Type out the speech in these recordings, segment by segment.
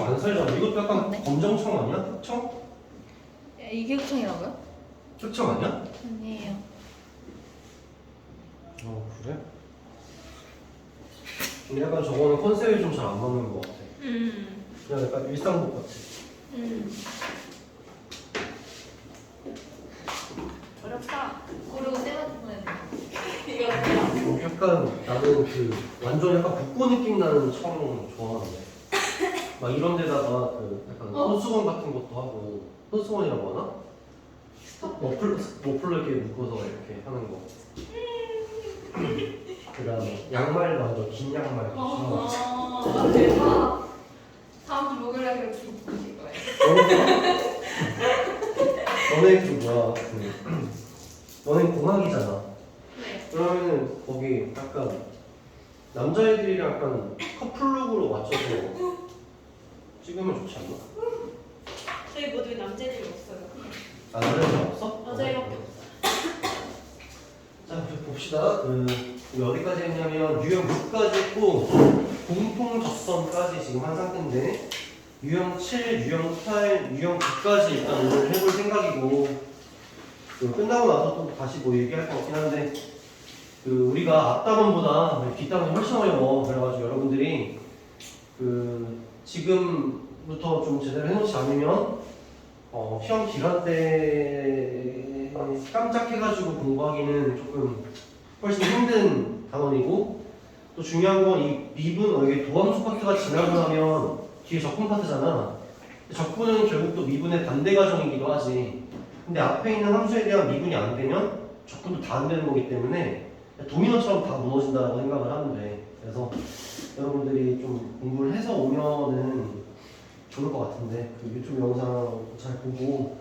안 살잖아. 이것도 약간 네. 검정청 아니야? 흑청? 이게 흑청이라고요? 흑청 아니야? 아니에요. 그래? 좀 약간 저거는 컨셉이 좀 잘 안 맞는 것 같아. 그냥 약간 일상복 같아. 어렵다. 고르고 떼가지고 보내는 이거 약간 나는 그 완전 약간 북부 느낌 나는 청 좋아하는데. 막 이런 데다가 그 약간 손수건 같은 것도 하고 손수건이라고 하나? 머플러 이렇게 묶어서 이렇게 하는 거. 그다음에 양말 맞아, 긴 양말. 아 대박. 다음 주 목요일에 그렇게 입고 오실 거예요. 너네 그 뭐야? 너네 공학이잖아. 네. 그러면은 거기 약간 남자애들이랑 약간 커플룩으로 맞춰서 찍으면 좋지 않나? 저희 모두 남자들이 없어요. 아, 남자애들 없어? 여자애밖에 없어요. 자, 봅시다. 우리 어디까지 했냐면 유형 6까지 했고 공통 적성까지 지금 한 상태인데 유형 7, 유형 8, 유형 9까지 일단 오늘 해볼 생각이고 끝나고 나서 또 다시 뭐 얘기할 것 같긴 한데 우리가 앞단원보다 뒷단원이 훨씬 어려워. 그래가지고 여러분들이 지금부터 좀 제대로 해놓지 않으면 시험 기간 때 깜짝해가지고 공부하기는 조금 훨씬 힘든 단원이고 또 중요한 건 이 미분, 이게 도함수 파트가 지나고 나면 뒤에 적분 파트잖아. 적분은 결국 또 미분의 반대 과정이기도 하지. 근데 앞에 있는 함수에 대한 미분이 안 되면 적분도 다 안 되는 거기 때문에 도미노처럼 다 무너진다고 생각을 하면 돼. 그래서 여러분들이 좀 공부를 해서 오면은 좋을 것 같은데 유튜브 영상 잘 보고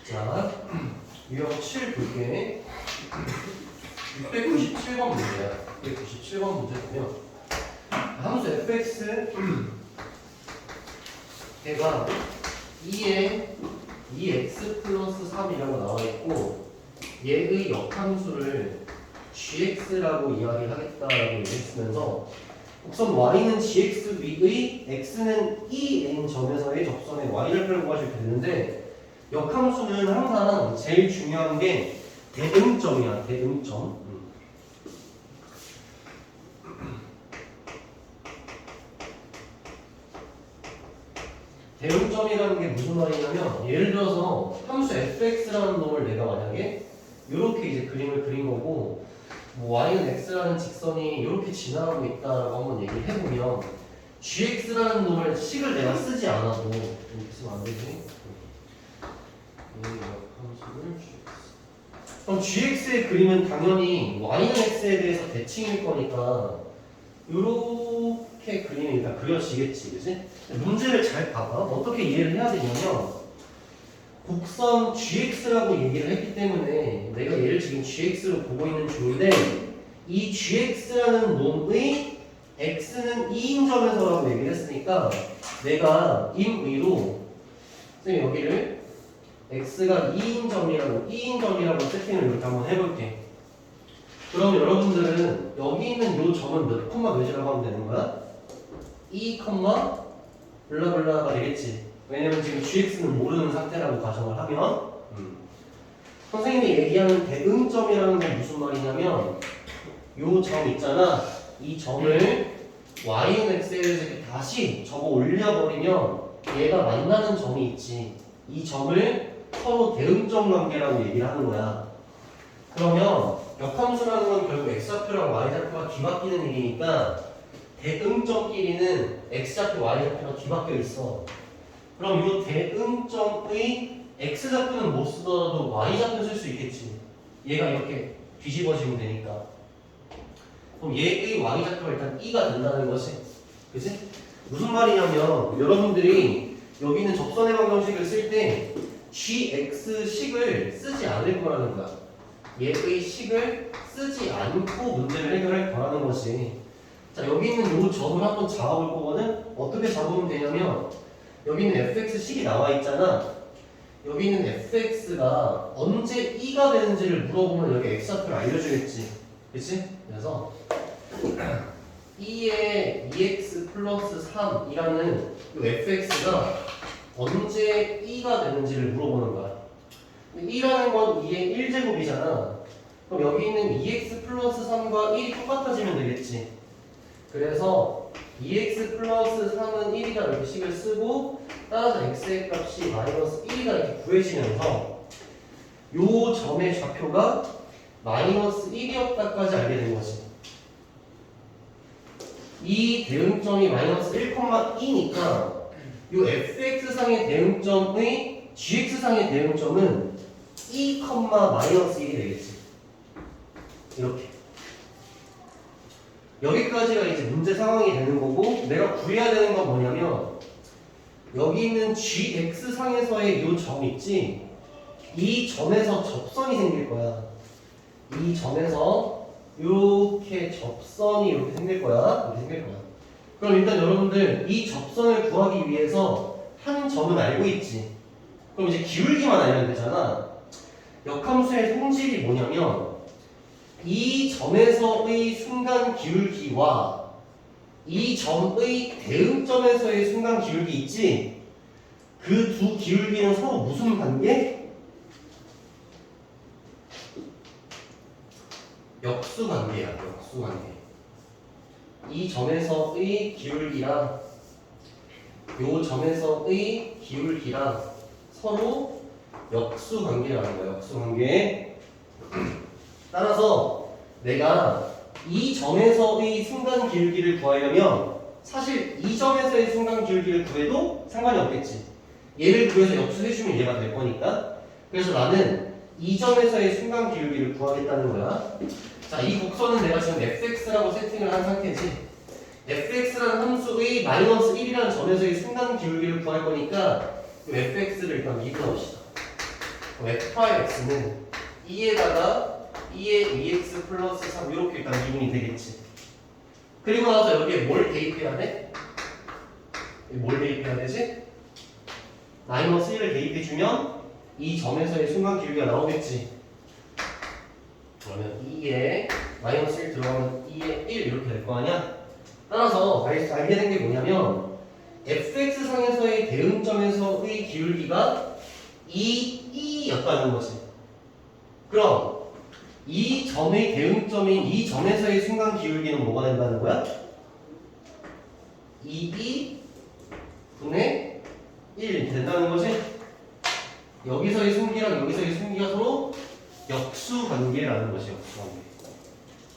자 유형 7 볼게. 697번 문제야. 697번 문제 보면 함수 fx 걔가 2에 2x 플러스 3이라고 나와 있고 얘의 역함수를 gx라고 이야기하겠다라고 얘기했으면서 곡선 y는 gx 위의 x는 en 점에서의 접선의 y절편을 구하시면 되는데 역함수는 항상 제일 중요한 게 대응점이야. 대응점. 대응점이라는 게 무슨 말이냐면 예를 들어서 함수 fx라는 놈을 내가 만약에 이렇게 이제 그림을 그린 거고 뭐 y는 x라는 직선이 이렇게 지나가고 있다라고 한번 얘기를 해보면 gx라는 놈을 식을 내가 쓰지 않아도 이렇게 쓰면 안 되지. 함수를 gx. 그럼 gx의 그림은 당연히 y는 x에 대해서 대칭일 거니까 이렇게 그림이 일단 그려지겠지, 그지? 문제를 잘 봐봐. 어떻게 이해를 해야 되냐면 곡선 gx라고 얘기를 했기 때문에 내가 얘를 지금 gx로 보고 있는 중인데 이 gx라는 놈의 x는 2인점에서라고 얘기를 했으니까 내가 임의로 선생님 여기를 x가 2인점이라고 세팅을 이렇게 한번 해볼게. 그럼 여러분들은 여기 있는 이 점은 몇 콤마 몇이라고 하면 되는 거야? 2, 블라블라가 되겠지. 왜냐면 지금 gx는 모르는 상태라고 가정을 하면 선생님이 얘기하는 대응점이라는 건 무슨 말이냐면 요 점 있잖아. 이 점을 y는 x에 이렇게 다시 접어 올려버리면 얘가 만나는 점이 있지. 이 점을 서로 대응점 관계라고 얘기를 하는 거야. 그러면 역함수라는 건 결국 x좌표랑 y좌표가 뒤바뀌는 일이니까 대응점끼리는 x좌표, y좌표가 뒤바뀌어 있어. 그럼 이 대응점의 x좌표는 못 쓰더라도 y좌표 쓸 수 있겠지. 얘가 이렇게 뒤집어지면 되니까. 그럼 얘의 y좌표가 일단 2가 된다는 거지. 그치? 무슨 말이냐면 여러분들이 여기 있는 접선의 방정식을 쓸 때 gx식을 쓰지 않을 거라는 거야. 얘의 식을 쓰지 않고 문제를 해결할 거라는 것이. 자, 여기 있는 이 점을 한번 잡아볼 거거든. 어떻게 잡으면 되냐면 여기 있는 fx 식이 나와 있잖아. 여기 있는 fx가 언제 2가 되는지를 물어보면 여기 x좌표를 알려주겠지. 그치? 그래서 2의 2x 플러스 3이라는 이 fx가 언제 2가 되는지를 물어보는 거야. 2라는 건 2의 1제곱이잖아. 그럼 여기 있는 2x 플러스 3과 1이 똑같아지면 되겠지. 그래서 2x 플러스 3은 1이다 이렇게 식을 쓰고 따라서 x의 값이 마이너스 1이다 이렇게 구해지면서 요 점의 좌표가 마이너스 1이었다까지 알게 된 거지. 이 대응점이 마이너스 1,2니까 요 fx상의 대응점의 gx상의 대응점은 2, 마이너스 1이 되겠지. 이렇게. 여기까지가 이제 문제 상황이 되는 거고 내가 구해야 되는 건 뭐냐면 여기 있는 gx상에서의 요 점 있지? 이 점에서 접선이 생길 거야. 이 점에서 이렇게 접선이 이렇게 생길 거야. 이렇게 생길 거야. 그럼 일단 여러분들 이 접선을 구하기 위해서 한 점은 알고 있지. 그럼 이제 기울기만 알면 되잖아. 역함수의 성질이 뭐냐면 이 점에서의 순간 기울기와 이 점의 대응점에서의 순간 기울기 있지? 그 두 기울기는 서로 무슨 관계? 역수 관계야. 역수 관계. 이 점에서의 기울기랑 요 점에서의 기울기랑 서로 역수 관계라는 거야. 역수 관계. 따라서 내가 이 점에서의 순간 기울기를 구하려면 사실 이 점에서의 순간 기울기를 구해도 상관이 없겠지. 얘를 구해서 역수해주면 얘가 될 거니까. 그래서 나는 이 점에서의 순간 기울기를 구하겠다는 거야. 자, 이 곡선은 내가 지금 fx라고 세팅을 한 상태지. fx라는 함수의 마이너스 1이라는 점에서의 순간 기울기를 구할 거니까 fx를 일단 미분합시다. fx는 2에다가 2의 2x 플러스 3 이렇게 일단 미분이 되겠지. 그리고 나서 여기에 뭘 대입해야 돼? 뭘 대입해야 되지? 마이너스 1을 대입해주면 이 점에서의 순간 기울기가 나오겠지. 그러면 2에 마이너스 1 들어가면 2에 1 이렇게 될 거 아니야? 따라서 알게 된 게 뭐냐면 fx상에서의 대응점에서의 기울기가 2였다는 거지. 그럼 이 점의 대응점인 이 점에서의 순간 기울기는 뭐가 된다는 거야? 2분의 1 된다는 거지? 여기서의 순기랑 여기서의 순기가 서로 역수 관계라는 것이 역수 관계.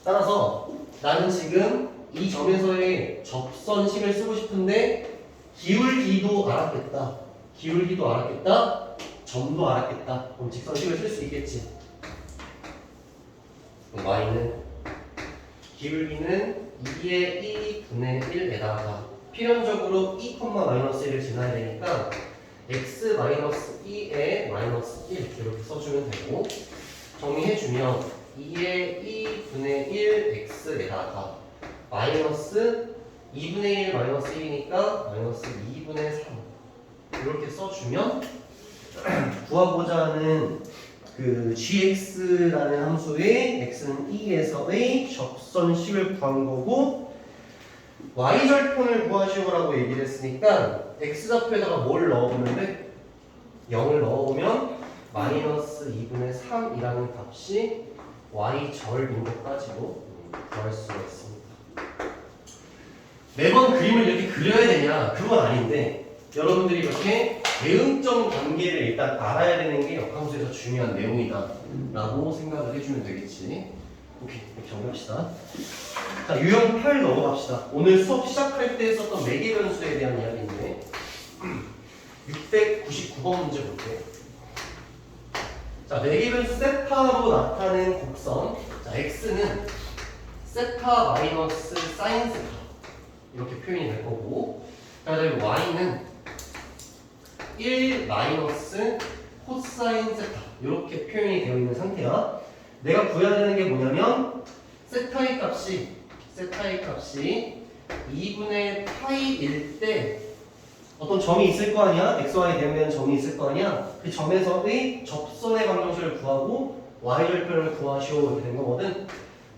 따라서 나는 지금 이 점에서의 접선식을 쓰고 싶은데 기울기도 알았겠다. 기울기도 알았겠다. 점도 알았겠다. 그럼 직선식을 쓸 수 있겠지. y는 기울기는 2의 2분의 1에다가 필연적으로 2, 마이너스 1을 지나야 되니까 x 마이너스 2에 마이너스 1 이렇게 써주면 되고 정리해주면 2의 2분의 1 x에다가 마이너스 2분의 1 마이너스 1이니까 마이너스 2분의 3 이렇게 써주면 구하고자 하는 그 gx라는 함수의 x는 2에서의 접선식을 구한 거고 y절편을 구하시오라고 얘기를 했으니까 x좌표에다가 뭘 넣어보면 돼? 0을 넣어보면 마이너스 2분의 3이라는 값이 y절인 것까지도 구할 수가 있습니다. 매번 그림을 이렇게 그려야 되냐? 그건 아닌데 여러분들이 이렇게 대응점 관계를 일단 알아야 되는 게 역함수에서 중요한 내용이다 라고 생각을 해주면 되겠지. 오케이, 이렇게 정리합시다. 자, 유형 8 넘어갑시다. 오늘 수업 시작할 때 썼던 매개변수에 대한 이야기인데 699번 문제 볼게요. 자, 매개변수 세타로 나타낸 곡선. 자, x는 세타 마이너스 사인 세타 이렇게 표현이 될 거고, 자, 그다음에 y는 1 마이너스 코사인 세타 이렇게 표현이 되어 있는 상태야. 내가 구해야 되는 게 뭐냐면 세타의 값이 2분의 파이일 때 어떤 점이 있을 거 아니야? xy에 대응되는 점이 있을 거 아니야? 그 점에서의 접선의 방정식을 구하고 y절편을 구하시오 이렇게 된 거거든.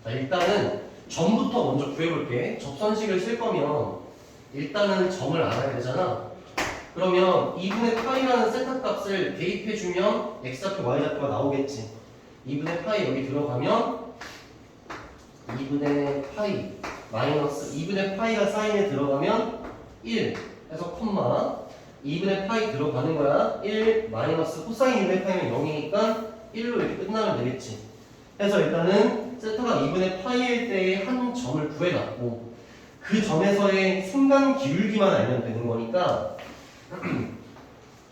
자, 일단은 점부터 먼저 구해볼게. 접선식을 쓸 거면 일단은 점을 알아야 되잖아. 그러면 2분의 파이라는 세타 값을 대입해주면 x좌표 y좌표가 나오겠지. 2분의 파이 여기 들어가면 2분의 파이 마이너스 2분의 파이가 사인에 들어가면 1 해서 콤마 2분의 파이 들어가는 거야. 1 마이너스 코사인 2분의 파이면 0이니까 1로 이렇게 끝나면 되겠지. 그래서 일단은 세타가 2분의 파이일 때의 한 점을 구해놨고 그 점에서의 순간 기울기만 알면 되는 거니까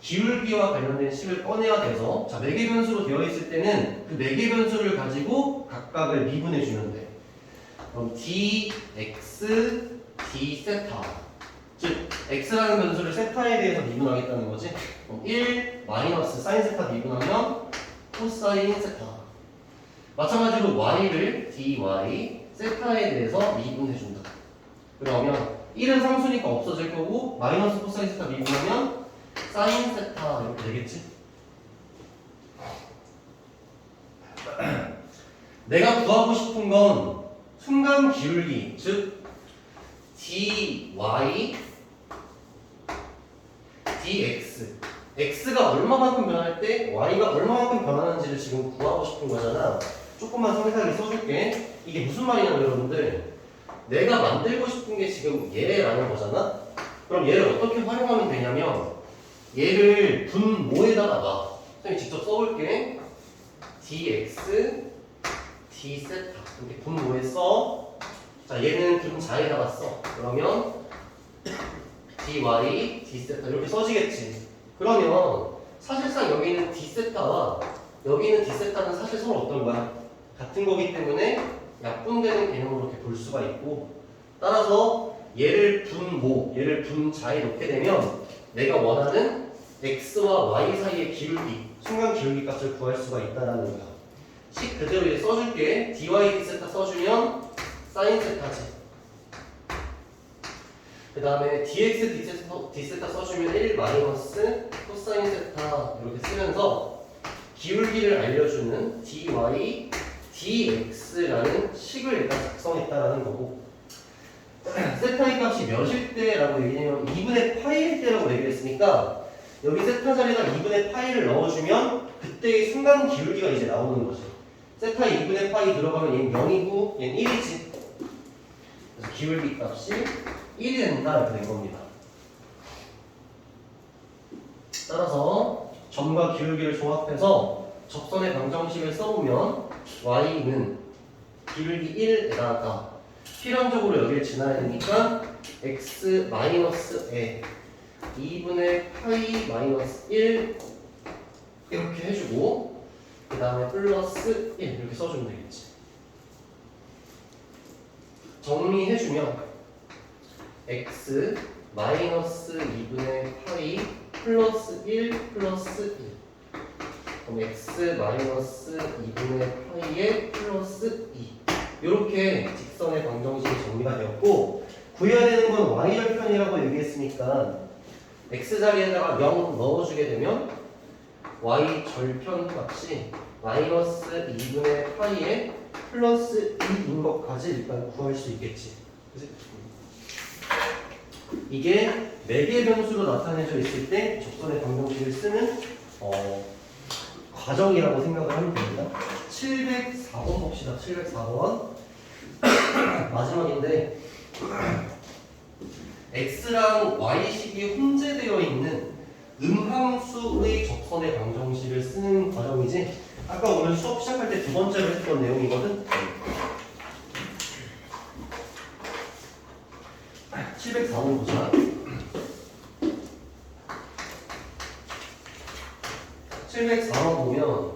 기울기와 관련된 식을 꺼내야 돼서 자, 매개 변수로 되어 있을 때는 그 매개 변수를 가지고 각각을 미분해 주면 돼. 그럼 dx, d 세타 즉 x라는 변수를 세타에 대해서 미분하겠다는 거지. 그럼 1 마이너스 사인 세타 미분하면 코사인 세타. 마찬가지로 y를 dy 세타에 대해서 미분해 준다. 그러면 1은 상수니까 없어질 거고 마이너스 코사인 세타 미분하면 사인 세타 이렇게 되겠지. 내가 구하고 싶은 건 순간 기울기 즉 dy dx x가 얼마만큼 변할 때 y가 얼마만큼 변하는지를 지금 구하고 싶은 거잖아. 조금만 상세하게 써줄게. 이게 무슨 말이냐면 여러분들 내가 만들고 싶은 게 지금 얘라는 거잖아. 그럼 얘를 어떻게 활용하면 되냐면 얘를 분모에다가 놔. 선생님이 직접 써볼게. dx d 세타 이렇게 분모에 써. 자 얘는 분자에다가 써. 그러면 dy d 세타 이렇게 써지겠지. 그러면 사실상 여기는 d 세타와 여기는 d 세타는 사실 서로 어떤 거야? 같은 거기 때문에 약분되는 개념으로 이렇게 볼 수가 있고 따라서 얘를 분모, 얘를 분자에 놓게 되면 내가 원하는 x와 y 사이의 기울기, 순간 기울기 값을 구할 수가 있다는 거야. 식 그대로 이제 써줄게. dy d 세타 써주면 사인 세타지. 그 다음에 dx d 세타 써주면 1 마이너스 코사인 세타 이렇게 쓰면서 기울기를 알려주는 dy dx라는 식을 일단 작성했다라는 거고 세타의 값이 몇일 때라고 얘기하면 2분의 파이일 때라고 얘기를 했으니까 여기 세타 자리에다 2분의 파이를 넣어주면 그때의 순간 기울기가 이제 나오는 거죠. 세타에 2분의 파이 들어가면 얘는 0이고 얘는 1이지. 그래서 기울기 값이 1이 된다 이렇게 된 겁니다. 따라서 점과 기울기를 조합해서 접선의 방정식을 써보면 y는 기울기 1에다가 필연적으로 여기를 지나야 되니까 x 마이너스에 2분의 파이 마이너스 1 이렇게 해주고 그 다음에 플러스 1 이렇게 써주면 되겠지. 정리해주면 x 마이너스 2분의 파이 플러스 1 플러스 1 그럼 x 마이너스 2분의 파이에 플러스 2 이렇게 직선의 방정식이 정리가 되었고 구해야 되는 건 y절편이라고 얘기했으니까 x 자리에다가 0 넣어주게 되면 y절편 값이 마이너스 2분의 파이에 플러스 2인 것까지 일단 구할 수 있겠지. 그치? 이게 매개 변수로 나타내져 있을 때 접선의 방정식을 쓰는 과정이라고 생각을 하면 됩니다. 704번 봅시다. 704번 마지막인데 x랑 y식이 혼재되어 있는 음함수의 접선의 방정식을 쓰는 과정이지 아까 오늘 수업 시작할 때 두 번째로 했던 내용이거든. 704번 보자. 704번 보면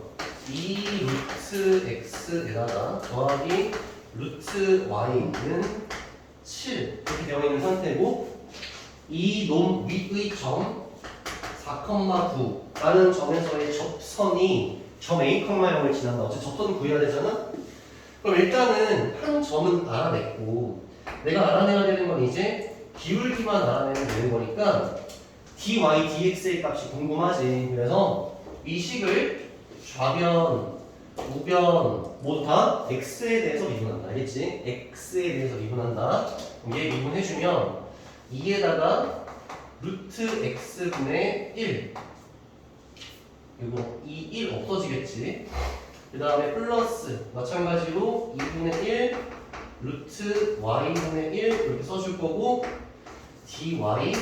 2 루트 x에다가 더하기 루트 y는 7 이렇게 되어 있는 상태고 이 놈 위의 점 4,9라는 점에서의 접선이 점 a, 0을 지난다. 어차피 접선 구해야 되잖아? 그럼 일단은 한 점은 알아냈고 내가 알아내야 되는 건 이제 기울기만 알아내면 되는 거니까 dy, dx의 값이 궁금하지. 그래서 이 식을 좌변 우변 모두 다 x에 대해서 미분한다. 알겠지? x에 대해서 미분한다. 얘 미분해주면 2에다가 루트 x분의 1 그리고 이 1 없어지겠지. 그 다음에 플러스 마찬가지로 2분의 1 루트 y분의 1 이렇게 써줄 거고 dy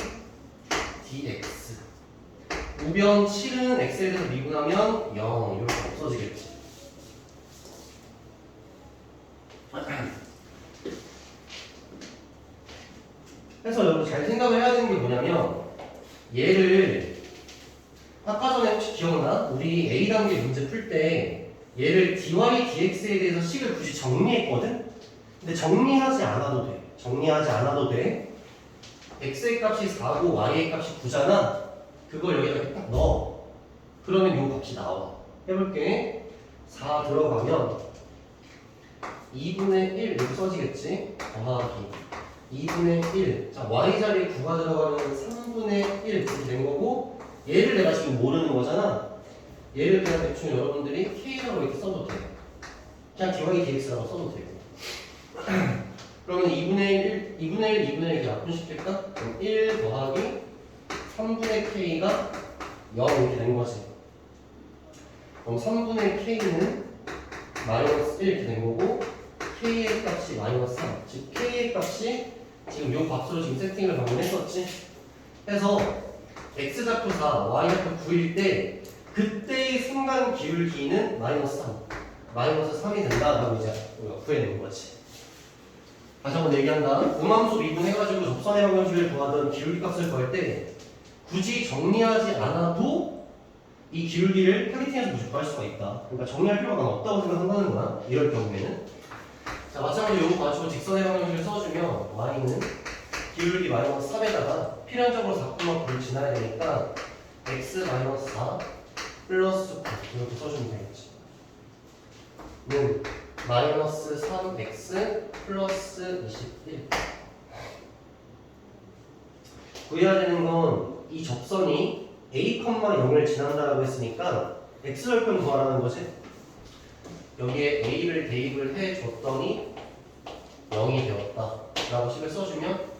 dx 우변 7은 x에 대해서 미분하면 0 이렇게 없어지겠지. 그래서 여러분 잘 생각을 해야 되는 게 뭐냐면 얘를 아까 전에 혹시 기억나? 우리 A 단계 문제 풀 때 얘를 dy dx에 대해서 식을 굳이 정리했거든? 근데 정리하지 않아도 돼. 정리하지 않아도 돼. x의 값이 4고 y의 값이 9잖아. 그걸 여기다 이렇게 딱 넣어. 그러면 요 값이 나와. 해볼게. 4 들어가면 2분의 1 이렇게 써지겠지? 더하기 2분의 1. 자, y 자리에 9가 들어가면 3분의 1 이렇게 된 거고 얘를 내가 지금 모르는 거잖아. 얘를 그냥 대충 여러분들이 k라고 이렇게 써도 돼. 그냥 dy dx라고 써도 되고. 그러면 2분의 1 이렇게 약분시킬까? 그럼 1 더하기 3분의 k가 0 이렇게 된 거지. 그럼 3분의 k는 마이너스 1 이렇게 된 거고 k의 값이 마이너스 3. 즉 k의 값이 지금 요 값으로 지금 세팅을 방금 했었지. 해서 x좌표 4, y좌표 9일 때 그때의 순간 기울기는 마이너스 3. 마이너스 3이 된다라고 이제 우리가 구해낸 거지. 다시 한번 얘기한다. 음함수 미분해가지고 접선의 방정식을 구하던 기울기 값을 구할 때 굳이 정리하지 않아도 이 기울기를 타겟팅해서 무조건 구할 수가 있다. 그러니까 정리할 필요가 없다고 생각한다는 거야. 이럴 경우에는. 자, 마찬가지로 요거 가지고 직선의 방정식을 써주면 y는 기울기 마이너스 3에다가 필연적으로 4,9를 지나야 되니까 x 마이너스 4 플러스 9 이렇게 써주면 되겠지. 는 마이너스 3x 플러스 21 구해야 되는 건 이 접선이 a, 0을 지난다라고 했으니까 x절편 구하라는 거지. 여기에 a를 대입을 해줬더니 0이 되었다 라고 식을 써주면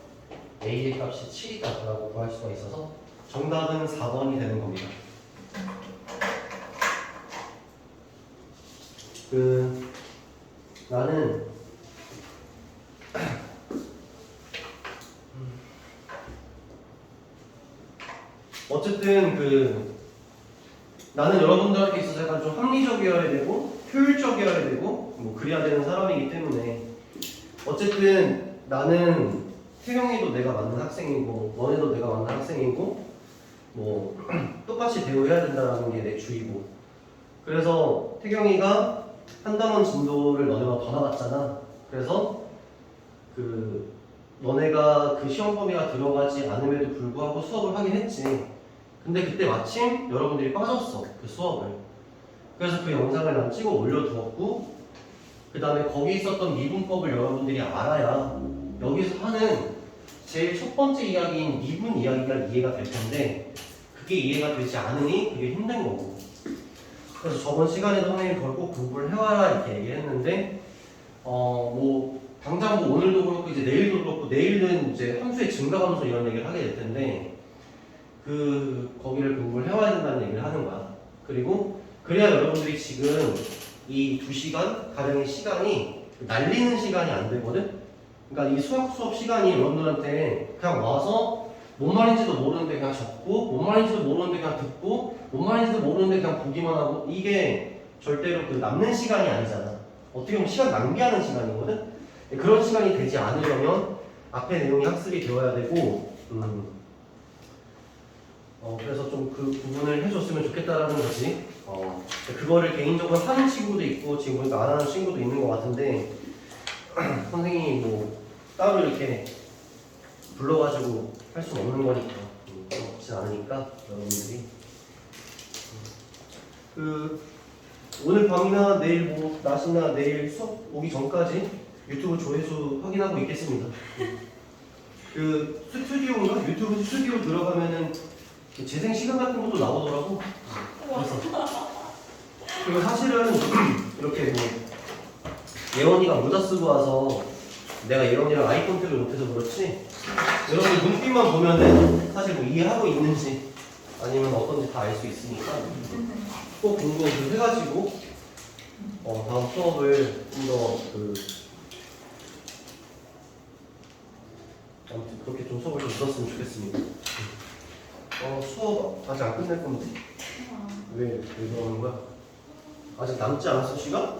a의 값이 7이다 라고 구할 수가 있어서 정답은 4번이 되는 겁니다. 나는 어쨌든 나는 여러분들한테 있어서 약간 좀 합리적이어야 되고 효율적이어야 되고 뭐 그래야 되는 사람이기 때문에 어쨌든 나는 태경이도 내가 만난 학생이고 너네도 내가 만난 학생이고 뭐 똑같이 대우해야 된다는 게 내 주의고 그래서 태경이가 한담원 진도를 너네가 더 나갔잖아. 그래서 너네가 그 시험 범위가 들어가지 않음에도 불구하고 수업을 하긴 했지. 근데 그때 마침 여러분들이 빠졌어 그 수업을. 그래서 그 영상을 난 찍어 올려두었고 그 다음에 거기 있었던 미분법을 여러분들이 알아야 여기서 하는 제일 첫 번째 이야기인 미분 이야기가 이해가 될 텐데 그게 이해가 되지 않으니 그게 힘든 거고. 그래서 저번 시간에도 선생님이 그걸 꼭 공부를 해와라 이렇게 얘기했는데 뭐 당장 뭐 오늘도 그렇고 이제 내일도 그렇고 내일은 이제 함수의 증가함수 이런 얘기를 하게 될 텐데 거기를 공부를 해와야 된다는 얘기를 하는 거야. 그리고 그래야 여러분들이 지금 이 2시간 가량의 시간이 날리는 시간이 안 되거든. 그러니까 이 수업 시간이 여러분들한테 그냥 와서 뭔 말인지도 모르는데 그냥 적고 뭔 말인지도 모르는데 그냥 듣고 뭔 말인지도 모르는데 그냥 보기만 하고 이게 절대로 남는 시간이 아니잖아. 어떻게 보면 시간 낭비하는 시간이거든. 그런 시간이 되지 않으려면 앞에 내용이 학습이 되어야 되고 그래서 좀 그 부분을 해줬으면 좋겠다라는 거지. 그거를 개인적으로 하는 친구도 있고 지금 보니까 안 하는 친구도 있는 것 같은데 선생님이 뭐 따로 이렇게 불러가지고 할 수는 없는 거니까 없진 않으니까 여러분들이 오늘 밤이나 내일 뭐 낮이나 내일 수업 오기 전까지 유튜브 조회수 확인하고 있겠습니다. 스튜디오인가? 유튜브 스튜디오 들어가면은 재생 시간 같은 것도 나오더라고. 그래서 그리고 사실은 예원이가 모자 쓰고 와서 내가 예원이랑 아이 컨택을 못해서 그렇지. 여러분 눈빛만 보면은 사실 뭐 이해하고 있는지 아니면 어떤지 다 알 수 있으니까 꼭 공부 좀 해가지고 다음 수업을 좀 더 아무튼 그렇게 좀 수업을 좀 들었으면 좋겠습니다. 수업 아직 안 끝낼 건데 왜 그러는 거야? 아직 남지 않았어 시간?